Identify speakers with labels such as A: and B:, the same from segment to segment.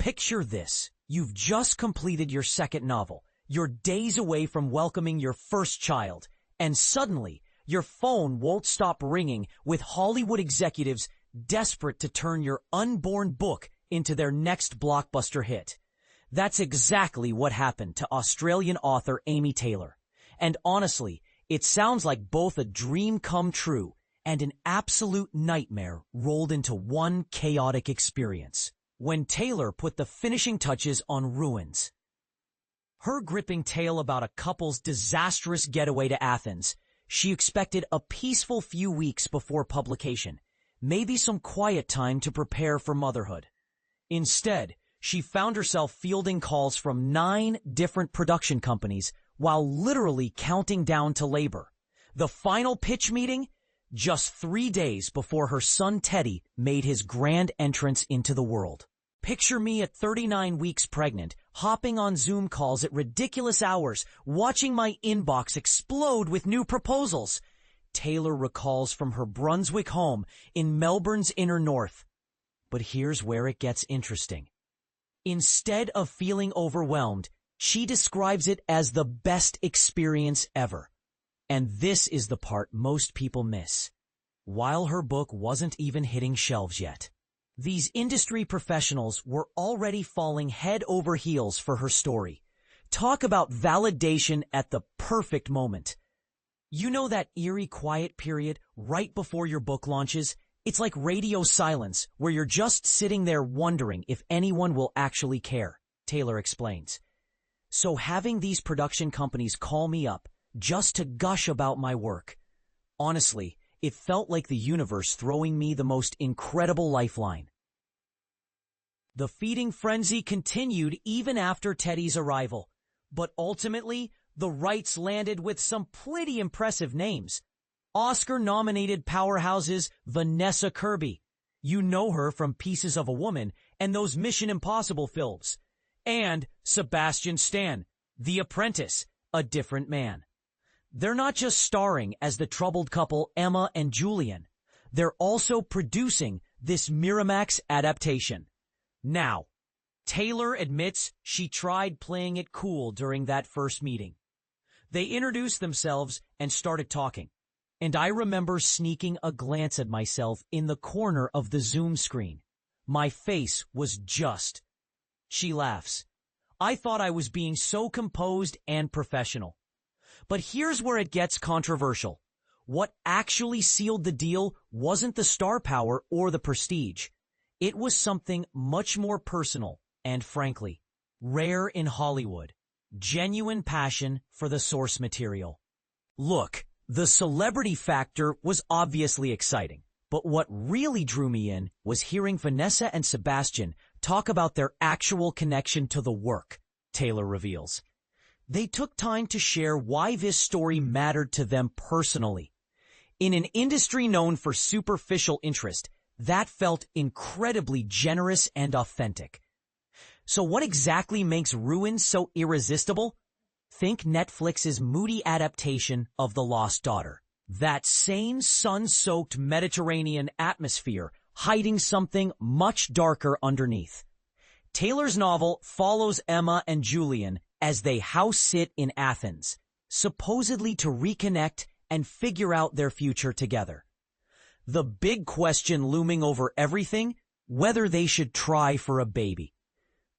A: Picture this. You've just completed your second novel. You're days away from welcoming your first child, and suddenly, your phone won't stop ringing with Hollywood executives desperate to turn your unborn book into their next blockbuster hit. That's exactly what happened to Australian author Amy Taylor. And honestly, it sounds like both a dream come true and an absolute nightmare rolled into one chaotic experience. When Taylor put the finishing touches on Ruins, her gripping tale about a couple's disastrous getaway to Athens, she expected a peaceful few weeks before publication, maybe some quiet time to prepare for motherhood. Instead, she found herself fielding calls from 9 different production companies while literally counting down to labor. The final pitch meeting? Just 3 days before her son Teddy made his grand entrance into the world. Picture me at 39 weeks pregnant, hopping on Zoom calls at ridiculous hours, watching my inbox explode with new proposals. Taylor recalls from her Brunswick home in Melbourne's inner north. But here's where it gets interesting. Instead of feeling overwhelmed, she describes it as the best experience ever. And this is the part most people miss. While her book wasn't even hitting shelves yet, these industry professionals were already falling head over heels for her story. Talk about validation at the perfect moment. You know that eerie quiet period right before your book launches? It's like radio silence, where you're just sitting there wondering if anyone will actually care, Taylor explains. So having these production companies call me up just to gush about my work, honestly, it felt like the universe throwing me the most incredible lifeline. The feeding frenzy continued even after Teddy's arrival, but ultimately, the rights landed with some pretty impressive names. Oscar-nominated powerhouses Vanessa Kirby. You know her from Pieces of a Woman and those Mission Impossible films. And Sebastian Stan, The Apprentice, a different man. They're not just starring as the troubled couple Emma and Julian. They're also producing this Miramax adaptation. Now, Taylor admits she tried playing it cool during that first meeting. They introduced themselves and started talking. And I remember sneaking a glance at myself in the corner of the Zoom screen. My face was just. She laughs. I thought I was being so composed and professional. But here's where it gets controversial. What actually sealed the deal wasn't the star power or the prestige. It was something much more personal and, frankly, rare in Hollywood. Genuine passion for the source material. Look, the celebrity factor was obviously exciting, but what really drew me in was hearing Vanessa and Sebastian talk about their actual connection to the work, Taylor reveals. They took time to share why this story mattered to them personally. In an industry known for superficial interest, that felt incredibly generous and authentic. So what exactly makes Ruins so irresistible? Think Netflix's moody adaptation of The Lost Daughter. That sane, sun-soaked Mediterranean atmosphere hiding something much darker underneath. Taylor's novel follows Emma and Julian as they house-sit in Athens, supposedly to reconnect and figure out their future together. The big question looming over everything, whether they should try for a baby.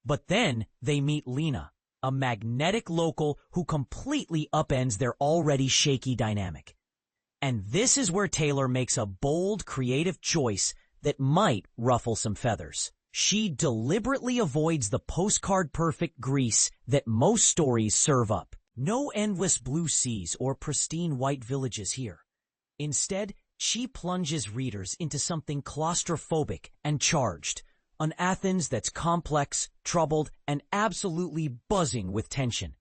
A: But then they meet Lena, a magnetic local who completely upends their already shaky dynamic. And this is where Taylor makes a bold, creative choice that might ruffle some feathers. She deliberately avoids the postcard-perfect Greece that most stories serve up. No endless blue seas or pristine white villages here. Instead, she plunges readers into something claustrophobic and charged. An Athens that's complex, troubled, and absolutely buzzing with tension.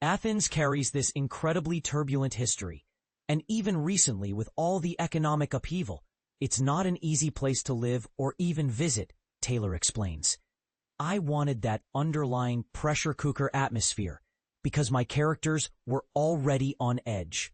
A: Athens carries this incredibly turbulent history, and even recently with all the economic upheaval, it's not an easy place to live or even visit, Taylor explains. I wanted that underlying pressure cooker atmosphere because my characters were already on edge.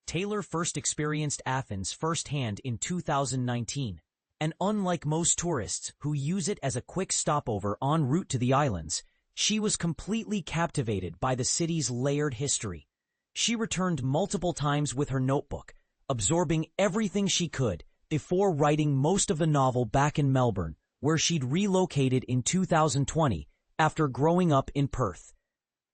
A: Taylor first experienced Athens firsthand in 2019, And unlike most tourists who use it as a quick stopover en route to the islands, she was completely captivated by the city's layered history. She returned multiple times with her notebook, absorbing everything she could before writing most of the novel back in Melbourne, where she'd relocated in 2020 after growing up in Perth.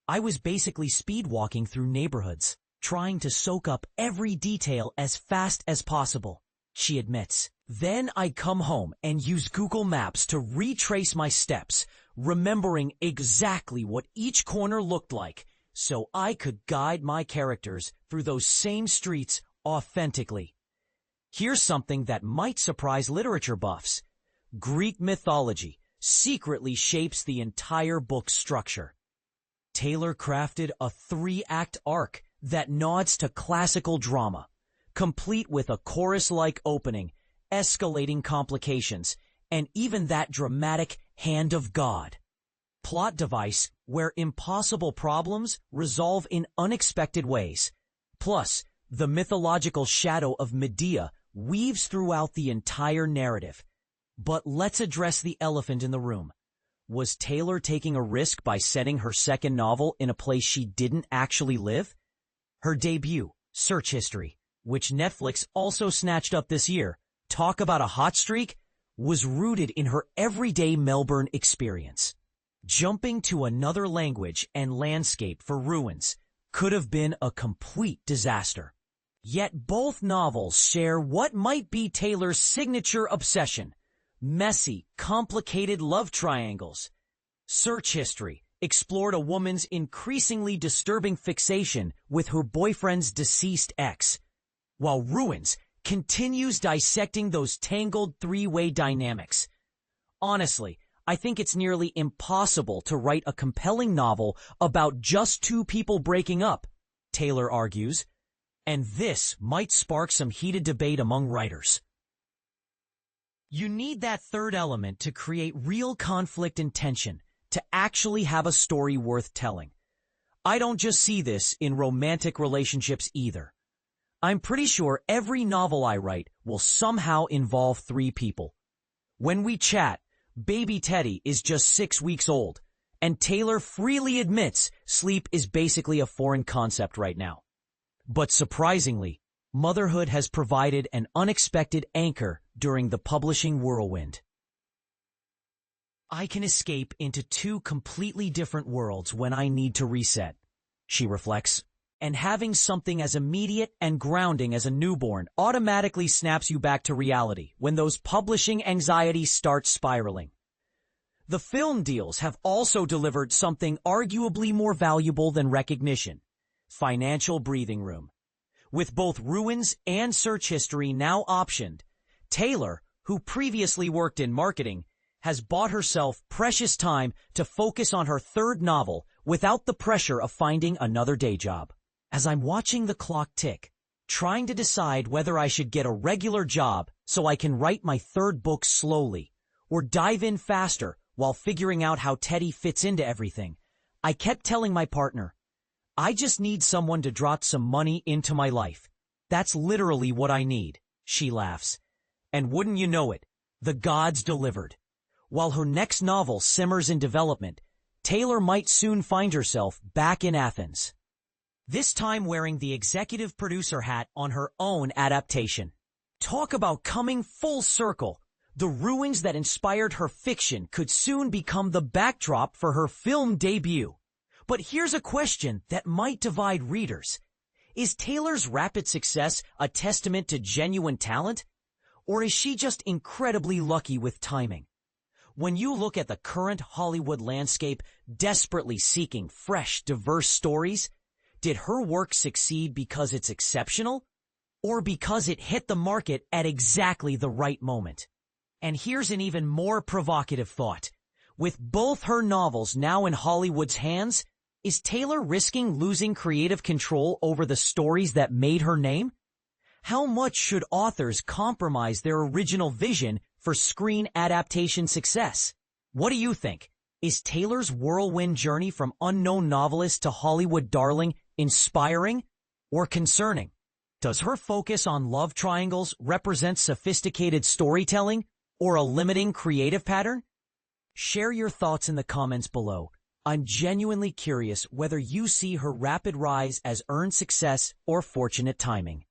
A: I was basically speed walking through neighborhoods, trying to soak up every detail as fast as possible, she admits. Then I'd come home and use Google Maps to retrace my steps, remembering exactly what each corner looked like, so I could guide my characters through those same streets authentically. Here's something that might surprise literature buffs. Greek mythology secretly shapes the entire book's structure. Taylor crafted a 3-act arc that nods to classical drama, complete with a chorus-like opening, escalating complications, and even that dramatic hand of God plot device where impossible problems resolve in unexpected ways. Plus, the mythological shadow of Medea weaves throughout the entire narrative. But let's address the elephant in the room. Was Taylor taking a risk by setting her second novel in a place she didn't actually live? Her debut, Search History, which Netflix also snatched up this year, talk about a hot streak, was rooted in her everyday Melbourne experience. Jumping to another language and landscape for Ruins could have been a complete disaster. Yet both novels share what might be Taylor's signature obsession: messy, complicated love triangles. Search History explored a woman's increasingly disturbing fixation with her boyfriend's deceased ex, while Ruins continues dissecting those tangled 3-way dynamics. Honestly, I think it's nearly impossible to write a compelling novel about just 2 people breaking up, Taylor argues, and this might spark some heated debate among writers. You need that third element to create real conflict and tension, to actually have a story worth telling. I don't just see this in romantic relationships either. I'm pretty sure every novel I write will somehow involve 3 people. When we chat, baby Teddy is just 6 weeks old, and Taylor freely admits sleep is basically a foreign concept right now. But surprisingly, motherhood has provided an unexpected anchor during the publishing whirlwind. I can escape into 2 completely different worlds when I need to reset, she reflects. And having something as immediate and grounding as a newborn automatically snaps you back to reality when those publishing anxieties start spiraling. The film deals have also delivered something arguably more valuable than recognition: financial breathing room. With both Ruins and Search History now optioned, Taylor, who previously worked in marketing, has bought herself precious time to focus on her third novel without the pressure of finding another day job. As I'm watching the clock tick, trying to decide whether I should get a regular job so I can write my third book slowly, or dive in faster while figuring out how Teddy fits into everything, I kept telling my partner, I just need someone to drop some money into my life. That's literally what I need, she laughs. And wouldn't you know it, the gods delivered. While her next novel simmers in development, Taylor might soon find herself back in Athens. This time wearing the executive producer hat on her own adaptation. Talk about coming full circle. The Ruins that inspired her fiction could soon become the backdrop for her film debut. But here's a question that might divide readers. Is Taylor's rapid success a testament to genuine talent? Or is she just incredibly lucky with timing? When you look at the current Hollywood landscape desperately seeking fresh, diverse stories, did her work succeed because it's exceptional, or because it hit the market at exactly the right moment? And here's an even more provocative thought. With both her novels now in Hollywood's hands, is Taylor risking losing creative control over the stories that made her name? How much should authors compromise their original vision for screen adaptation success? What do you think? Is Taylor's whirlwind journey from unknown novelist to Hollywood darling inspiring or concerning? Does her focus on love triangles represent sophisticated storytelling, Or a limiting creative pattern? Share your thoughts in the comments below. I'm genuinely curious whether you see her rapid rise as earned success or fortunate timing.